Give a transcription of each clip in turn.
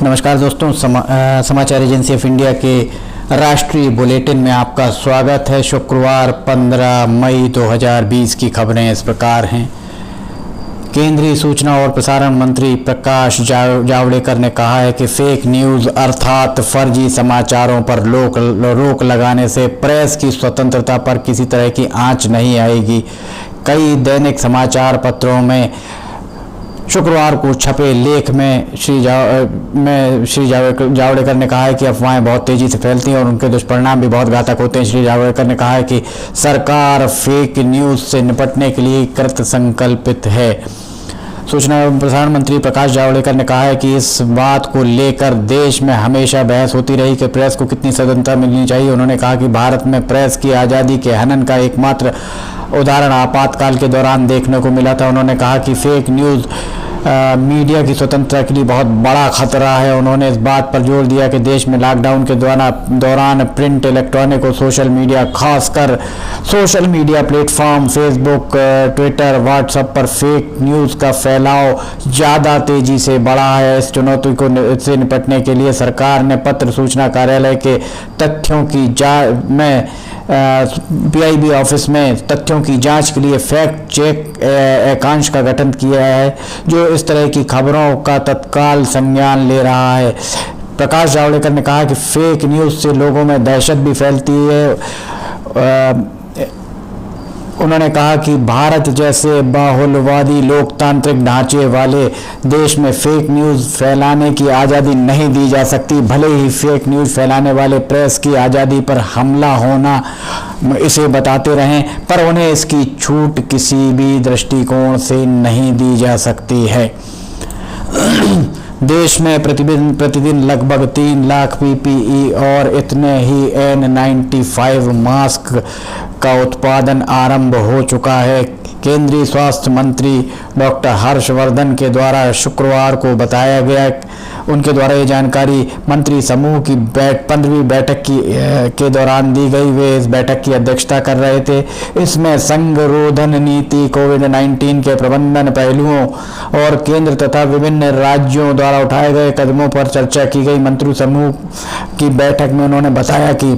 नमस्कार दोस्तों, समाचार एजेंसी ऑफ इंडिया के राष्ट्रीय बुलेटिन में आपका स्वागत है। शुक्रवार 15 मई 2020 की खबरें इस प्रकार हैं। केंद्रीय सूचना और प्रसारण मंत्री प्रकाश जावड़ेकर ने कहा है कि फेक न्यूज़ अर्थात फर्जी समाचारों पर रोक लगाने से प्रेस की स्वतंत्रता पर किसी तरह की आंच नहीं आएगी। कई दैनिक समाचार पत्रों में शुक्रवार को छपे लेख में श्री जावड़ेकर ने कहा है कि अफवाहें बहुत तेजी से फैलती हैं और उनके दुष्परिणाम भी बहुत घातक होते हैं। श्री जावड़ेकर ने कहा है कि सरकार फेक न्यूज़ से निपटने के लिए कृत संकल्पित है। सूचना एवं प्रसारण मंत्री प्रकाश जावड़ेकर ने कहा है कि इस बात को लेकर देश में हमेशा बहस होती रही कि प्रेस को कितनी स्वतंत्रता मिलनी चाहिए। उन्होंने कहा कि भारत में प्रेस की आज़ादी के हनन का एकमात्र उदाहरण आपातकाल के दौरान देखने को मिला था। उन्होंने कहा कि फेक न्यूज़ मीडिया की स्वतंत्रता के लिए बहुत बड़ा खतरा है। उन्होंने इस बात पर जोर दिया कि देश में लॉकडाउन के दौरान प्रिंट, इलेक्ट्रॉनिक और सोशल मीडिया, खासकर social media platform Facebook, Twitter, WhatsApp पर फेक न्यूज़ का फैलाव ज़्यादा तेजी से बढ़ा है। इस चुनौती से निपटने के लिए सरकार ने पत्र सूचना कार्यालय के तथ्यों की PIB ऑफिस में तथ्यों की जांच के लिए फैक्ट चेक एकांश का गठन किया है, जो इस तरह की खबरों का तत्काल संज्ञान ले रहा है। प्रकाश जावड़ेकर ने कहा कि फेक न्यूज़ से लोगों में दहशत भी फैलती है। उन्होंने कहा कि भारत जैसे बहुलवादी लोकतांत्रिक ढांचे वाले देश में फेक न्यूज़ फैलाने की आज़ादी नहीं दी जा सकती। भले ही फेक न्यूज़ फैलाने वाले प्रेस की आज़ादी पर हमला होना इसे बताते रहें, पर उन्हें इसकी छूट किसी भी दृष्टिकोण से नहीं दी जा सकती है। देश में प्रतिदिन लगभग 3 लाख PPE और इतने ही N95 मास्क का उत्पादन आरंभ हो चुका है। केंद्रीय स्वास्थ्य मंत्री डॉक्टर हर्षवर्धन के द्वारा शुक्रवार को बताया गया, उनके द्वारा ये जानकारी मंत्री समूह की 15वीं बैठक के दौरान दी गई। वे इस बैठक की अध्यक्षता कर रहे थे। इसमें संगरोधन नीति, कोविड-19 के प्रबंधन पहलुओं और केंद्र तथा विभिन्न राज्यों द्वारा उठाए गए कदमों पर चर्चा की गई। मंत्री समूह की बैठक में उन्होंने बताया कि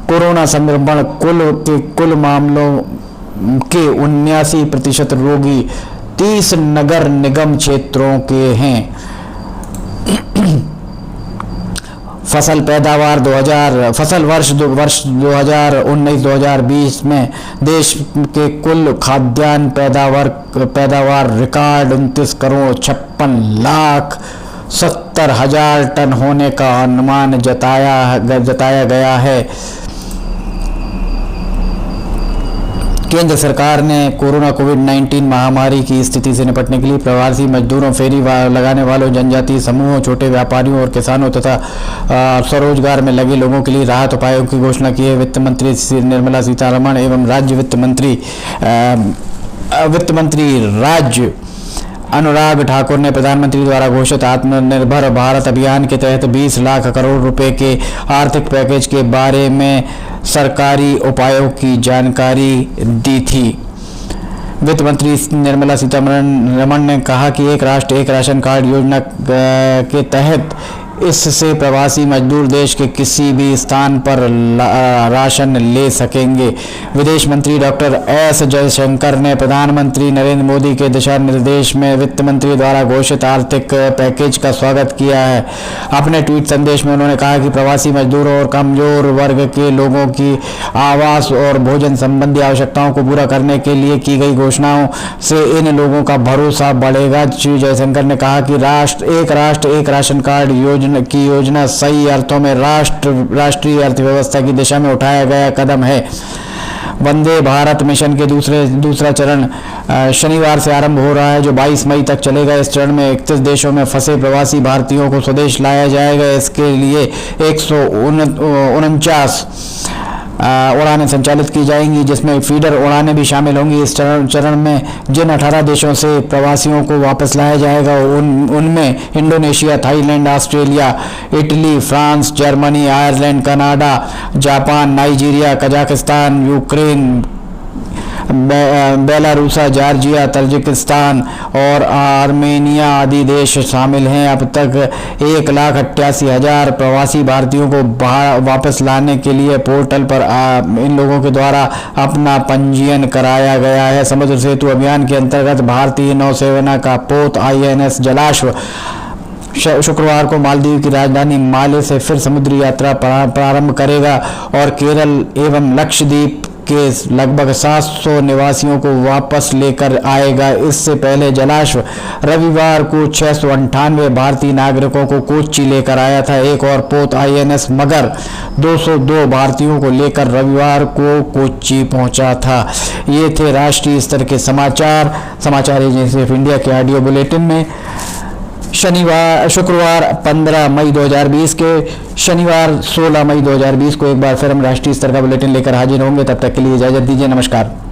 कोरोना संक्रमण कुल मामलों के 79% रोगी 30 नगर निगम क्षेत्रों के हैं। फसल वर्ष 2019-2020 में देश के कुल खाद्यान्न पैदावार रिकॉर्ड 29 करोड़ 56 लाख 70 हजार टन होने का अनुमान जताया गया है। केंद्र सरकार ने कोविड-19 महामारी की स्थिति से निपटने के लिए प्रवासी मजदूरों, फेरी लगाने वालों, जनजातीय समूहों, छोटे व्यापारियों और किसानों तथा स्वरोजगार में लगे लोगों के लिए राहत उपायों की घोषणा की है। वित्त मंत्री निर्मला सीतारमण एवं राज्य वित्त मंत्री राज्य अनुराग ठाकुर ने प्रधानमंत्री द्वारा घोषित आत्मनिर्भर भारत अभियान के तहत 20 लाख करोड़ रुपए के आर्थिक पैकेज के बारे में सरकारी उपायों की जानकारी दी थी। वित्त मंत्री निर्मला सीतारमण ने कहा कि एक राष्ट्र एक राशन कार्ड योजना के तहत इससे प्रवासी मजदूर देश के किसी भी स्थान पर राशन ले सकेंगे। विदेश मंत्री डॉक्टर एस जयशंकर ने प्रधानमंत्री नरेंद्र मोदी के दिशा निर्देश में वित्त मंत्री द्वारा घोषित आर्थिक पैकेज का स्वागत किया है। अपने ट्वीट संदेश में उन्होंने कहा कि प्रवासी मजदूरों और कमजोर वर्ग के लोगों की आवास और भोजन संबंधी आवश्यकताओं को पूरा करने के लिए की गई घोषणाओं से इन लोगों का भरोसा बढ़ेगा। श्री जयशंकर ने कहा कि एक राष्ट्र एक राशन कार्ड योजना सही अर्थों में राष्ट्रीय अर्थव्यवस्था की दिशा में उठाया गया कदम है। वंदे भारत मिशन के दूसरा चरण शनिवार से आरंभ हो रहा है, जो 22 मई तक चलेगा। इस चरण में 31 देशों में फंसे प्रवासी भारतीयों को स्वदेश लाया जाएगा। इसके लिए 149 उड़ानें संचालित की जाएंगी, जिसमें फीडर उड़ानें भी शामिल होंगी। इस चरण में जिन 18 देशों से प्रवासियों को वापस लाया जाएगा उनमें Indonesia, Thailand, Australia, Italy, France, Germany, Ireland, Canada, Japan, Nigeria, Kazakhstan, Ukraine, Belarus, Georgia, Tajikistan और आर्मेनिया आदि देश शामिल हैं। अब तक 1,88,000 प्रवासी भारतीयों को वापस लाने के लिए पोर्टल पर इन लोगों के द्वारा अपना पंजीयन कराया गया है। समुद्र सेतु अभियान के अंतर्गत भारतीय नौसेना का पोत INS जलाश्व शुक्रवार को मालदीव की राजधानी माले से फिर समुद्री यात्रा प्रारंभ करेगा और केरल एवं लक्षद्वीप के लगभग 700 निवासियों को वापस लेकर आएगा। इससे पहले जलाश्व रविवार को 698 भारतीय नागरिकों को कोच्चि लेकर आया था। एक और पोत INS मगर 202 भारतीयों को लेकर रविवार को कोच्चि पहुंचा था। ये थे राष्ट्रीय स्तर के समाचार एजेंसी ऑफ इंडिया के ऑडियो बुलेटिन में शुक्रवार 15 मई 2020 के शनिवार 16 मई 2020 को एक बार फिर हम राष्ट्रीय स्तर का बुलेटिन लेकर हाजिर होंगे। तब तक के लिए इजाजत दीजिए। नमस्कार।